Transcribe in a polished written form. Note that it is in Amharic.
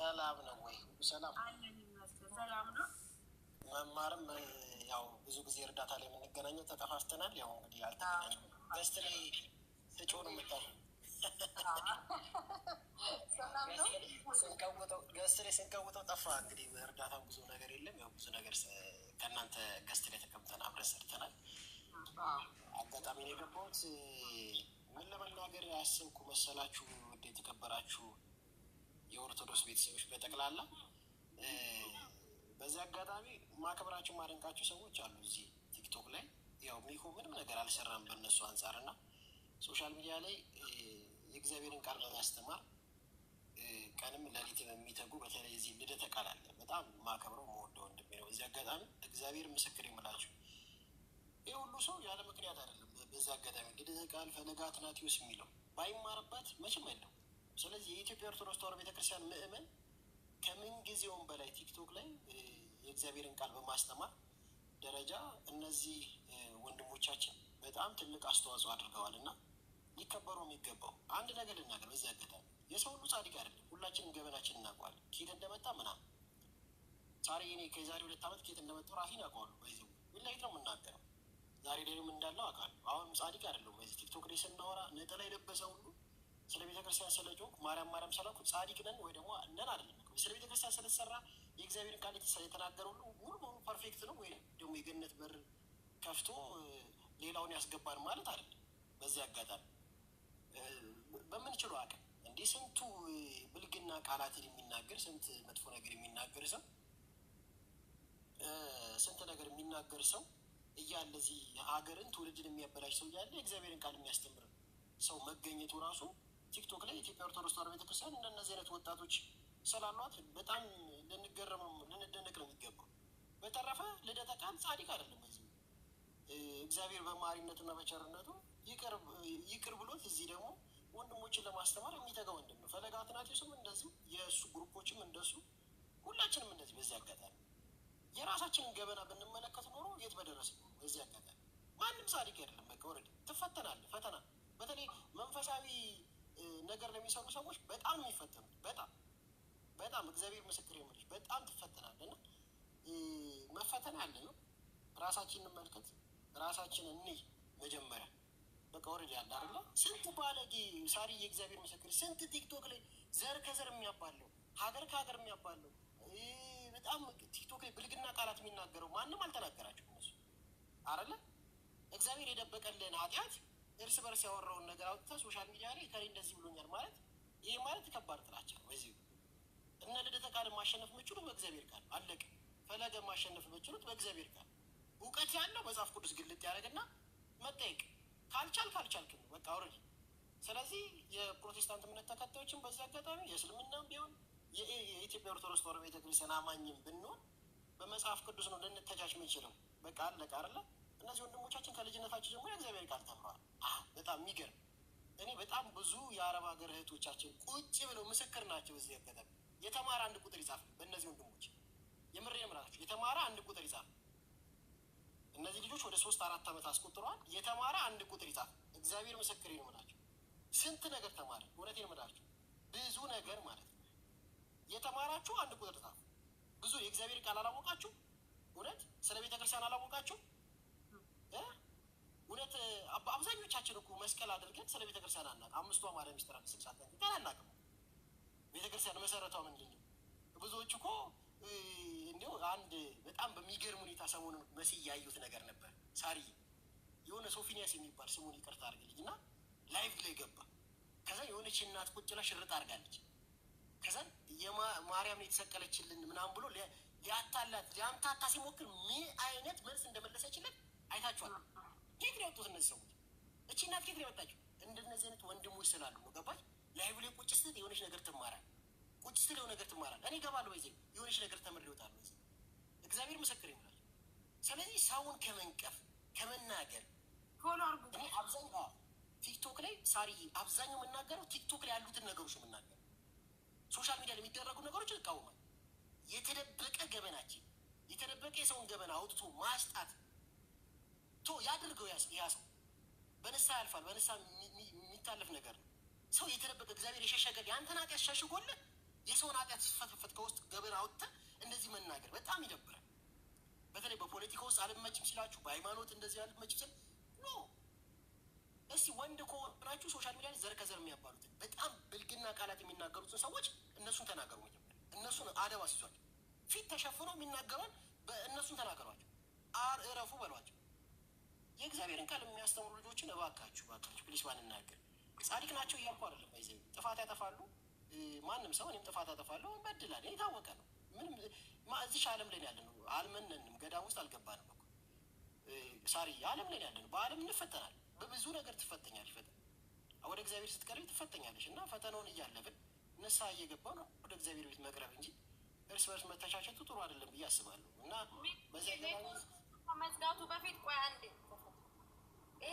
ሰላም ነው ወይ? ሰላም ሰላም ነው። መማርም ያው ብዙ ጊዜ እርዳታ ላይ የምንገናኘው ተጠፋፍተናል። ያው እንግዲህ አልተገናኘንም። ገስት ላይ ስጮህ ነው የምጠፋው። ገስት ላይ ስንቀውጠው ጠፋ። እንግዲህ እርዳታም ብዙ ነገር የለም። ያው ብዙ ነገር ከእናንተ ገስት ላይ ተቀምጠን አብረን ሰርተናል። አጋጣሚ ነው የገባሁት። ምን ለመናገር ያሰብኩ መሰላችሁ? ውድ የተከበራችሁ የኦርቶዶክስ ቤተሰቦች በጠቅላላ በዚህ አጋጣሚ ማክበራችሁ ማደንቃችሁ ሰዎች አሉ እዚህ ቲክቶክ ላይ። ያው ሚኮ ምንም ነገር አልሰራም በእነሱ አንጻር እና ሶሻል ሚዲያ ላይ የእግዚአብሔርን ቃል በማስተማር ቀንም ሌሊትም የሚተጉ በተለይ እዚህ ልደተ ቃል አለ በጣም ማከብረው መወደው ወንድሜ ነው። በዚህ አጋጣሚ እግዚአብሔር ምስክር የምላችሁ ይህ ሁሉ ሰው ያለ ምክንያት አይደለም። በዚህ አጋጣሚ ልደተ ቃል ፈለገ አትናቴዎስ የሚለው ባይማርበት መቼም የለው። ስለዚህ የኢትዮጵያ ኦርቶዶክስ ተዋሕዶ ቤተክርስቲያን ምእመን ከምን ጊዜውም በላይ ቲክቶክ ላይ የእግዚአብሔርን ቃል በማስተማር ደረጃ እነዚህ ወንድሞቻችን በጣም ትልቅ አስተዋጽኦ አድርገዋል እና ሊከበሩ የሚገባው አንድ ነገር ልናገር በዚህ አጋጣሚ የሰው ሁሉ ጻድቅ አይደለም። ሁላችንም ገበናችን እናውቀዋለን። ኬት እንደመጣ ምናምን ዛሬ እኔ ከዛሬ 2 ዓመት ኬት እንደመጣሁ ራሴን አውቀዋለሁ። በዚህ ዊላይት ነው የምናገረው። ዛሬ ደግሞ እንዳለው አውቃለሁ። አሁንም ጻድቅ አይደለሁም። በዚህ ቲክቶክ ላይ ስናወራ ነጠላ የለበሰ ሁሉ ስለ ቤተክርስቲያን ስለጮክ ማርያም ማርያም ስላልኩ ጻድቅ ነን ወይ ደግሞ ነን አይደለም። ስለ ቤተክርስቲያን ስለተሰራ የእግዚአብሔርን ቃል የተናገረ ሁሉ ሙሉ በሙሉ ፐርፌክት ነው ወይ ደግሞ የገነት በር ከፍቶ ሌላውን ያስገባን ማለት አይደለም። በዚህ አጋጣሚ በምንችለው አቅም እንዲህ ስንቱ ብልግና ቃላትን የሚናገር ስንት መጥፎ ነገር የሚናገር ሰው ስንት ነገር የሚናገር ሰው እያለ እዚህ ሀገርን ትውልድን የሚያበላሽ ሰው እያለ የእግዚአብሔርን ቃል የሚያስተምር ሰው መገኘቱ ራሱ ቲክቶክ ላይ የኢትዮጵያ ኦርቶዶክስ ተዋሕዶ ቤተክርስቲያን እንደነዚህ አይነት ወጣቶች ስላሏት በጣም ልንገረም ልንደነቅ ነው የሚገባው። በተረፈ ልደተ ቃል ጻድቅ አይደለም። በዚህ እግዚአብሔር በማሪነቱና በቸርነቱ ይቅር ብሎት እዚህ ደግሞ ወንድሞችን ለማስተማር የሚተጋ ወንድም ነው። ፈለገ አትናቴዎስም እንደዚሁ የእሱ ግሩፖችም እንደሱ ሁላችንም እንደዚህ። በዚህ አጋጣሚ የራሳችንን ገበና ብንመለከት ኖሮ የት በደረስ ነው። በዚህ አጋጣሚ ማንም ጻድቅ አይደለም። በቃ ወረድ ትፈተናለህ። ፈተና በተለይ መንፈሳዊ ነገር ለሚሰሩ ሰዎች በጣም የሚፈተኑት በጣም እግዚአብሔር ምስክር የምልሽ በጣም ትፈተናለህ እና መፈተን ያለ ነው። ራሳችንን እንመልከት፣ ራሳችንን እንይ መጀመሪያ። በቃ ወረድ ያለ አይደለ ስንት ባለጌ ሳሪ የእግዚአብሔር ምስክር ስንት ቲክቶክ ላይ ዘር ከዘር የሚያባለው ሀገር ከሀገር የሚያባለው በጣም ቲክቶክ ላይ ብልግና ቃላት የሚናገረው ማንም አልተናገራቸው እነሱ አይደለ። እግዚአብሔር የደበቀልን ኃጢአት እርስ በርስ ያወራውን ነገር አውጥተህ ሶሻል ሚዲያ ላይ ከሌ እንደዚህ ብሎኛል ማለት ይሄ ማለት ከባድ ጥላቻ ነው። በዚህ እነ ልደተ ቃል ማሸነፍ የምችሉ በእግዚአብሔር ቃል አለቀ። ፈለገ ማሸነፍ የምችሉት በእግዚአብሔር ቃል እውቀት ያለው መጽሐፍ ቅዱስ ግልጥ ያደረግና መጠየቅ ካልቻልክ ነው በቃ አውረድ። ስለዚህ የፕሮቴስታንት እምነት ተከታዮችን በዚህ አጋጣሚ የእስልምናም ቢሆን የኢትዮጵያ ኦርቶዶክስ ተዋሕዶ ቤተክርስቲያን አማኝም ብንሆን በመጽሐፍ ቅዱስ ነው ልንተቻች የምንችለው። በቃ አለቀ አይደለ። እነዚህ ወንድሞቻችን ከልጅነታቸው ጀምሮ የእግዚአብሔር ቃል ተምረዋል። በጣም የሚገርም እኔ በጣም ብዙ የአረብ ሀገር እህቶቻችን ቁጭ ብለው ምስክር ናቸው። በዚህ አጋጣሚ የተማረ 1 ቁጥር ይጻፍ። በእነዚህ ወንድሞች የምሬ የምላቸው የተማረ 1 ቁጥር ይጻፍ። እነዚህ ልጆች ወደ 3-4 ዓመት አስቆጥረዋል። የተማረ 1 ቁጥር ይጻፍ። እግዚአብሔር ምስክር ነው የምላቸው። ስንት ነገር ተማረ። እውነቴን ነው የምላቸው ብዙ ነገር ማለት ነው። የተማራችሁ 1 ቁጥር ጻፍ። ብዙ የእግዚአብሔር ቃል አላወቃችሁ። እውነት ስለ ቤተክርስቲያን አላወቃችሁ። እውነት አብዛኞቻችን እኮ መስቀል አድርገን ስለ ቤተክርስቲያን አናውቅም። 5ቷ ማርያም ሚስጥር 6 ቀን አናውቅም። ቤተክርስቲያን መሰረቷ ምንድን ነው? ብዙዎች እኮ እንዲሁ አንድ በጣም በሚገርም ሁኔታ ሰሞኑን መስዬ ያዩት ነገር ነበር። ሳሪ የሆነ ሶፊኒያስ የሚባል ስሙን ይቅርታ አድርግልኝ እና ላይቭ ላይ ገባ። ከዛ የሆነች እናት ቁጭ ብላ ሽርጥ አድርጋለች። ከዛ የማርያም የተሰቀለችልን ምናምን ብሎ ሊያታላት ሊያምታታ ሲሞክር ምን አይነት መልስ እንደመለሰችልን አይታችኋል። ኬት ነው ያወጡት እነዚህ ሰዎች? እቺ እናት ኬት ነው ያወጣችው? እንደነዚህ አይነት ወንድሞች ስላሉ ነው። ገባች? ላይቭ ላይ ቁጭ ስትል የሆነች ነገር ትማራል። ቁጭ ስትል የሆነ ነገር ትማራል። እኔ እገባለሁ በዚህ የሆነች ነገር ተምሬ እወጣለሁ። በዚህ እግዚአብሔር ምስክር ይምላል። ስለዚህ ሰውን ከመንቀፍ ከመናገር እኔ አብዛኛው ቲክቶክ ላይ ሳሪ አብዛኛው የምናገረው ቲክቶክ ላይ ያሉትን ነገሮች የምናገረው ሶሻል ሚዲያ የሚደረጉ ነገሮች እቃወማለሁ። የተደበቀ ገበናችን የተደበቀ የሰውን ገበና አውጥቶ ማስጣት ያድርገው። ያ ሰው በንስሐ ያልፋል። በንስሐ የሚታለፍ ነገር ነው። ሰው የተደበቀ እግዚአብሔር የሸሸገ የአንተን ኃጢአት ሸሽጎልህ የሰውን ኃጢአት ከውስጥ ገበና አውጥተህ እንደዚህ መናገር በጣም ይደብራል። በተለይ በፖለቲካ ውስጥ አልመችም ሲላችሁ፣ በሃይማኖት እንደዚህ አልመችም ሲል ኖ እስቲ ወንድ ከሆናችሁ ሶሻል ሚዲያ ዘር ከዘር የሚያባሉትን በጣም ብልግና ቃላት የሚናገሩትን ሰዎች እነሱን ተናገሩ። እነሱን አደብ አስይዟቸው። ፊት ተሸፍኖ የሚናገሩን በእነሱን ተናገሯቸው። እረፉ በሏቸው። የእግዚአብሔርን ቃል የሚያስተምሩ ልጆችን እባካችሁ ፕሊስ ባንናገር። ጻድቅ ናቸው እያልኩ አይደለም። ይዘ ጥፋት ያጠፋሉ። ማንም ሰው እኔም ጥፋት አጠፋለሁ፣ በድላል። የታወቀ ነው። ምንም እዚሽ ዓለም ላይ ያለ ነው። አልመነንም፣ ገዳም ውስጥ አልገባንም እኮ ሳሪ። ዓለም ላይ ያለ ነው። በዓለም እንፈተናል። በብዙ ነገር ትፈተኛለሽ። ወደ እግዚአብሔር ስትቀርቢ ትፈተኛለሽ። እና ፈተናውን እያለፍን ንስሐ እየገባ ነው ወደ እግዚአብሔር ቤት መቅረብ እንጂ እርስ በርስ መተቻቸቱ ጥሩ አይደለም ብዬ አስባለሁ። እና በዚያ ከመዝጋቱ በፊት ቆይ አንዴ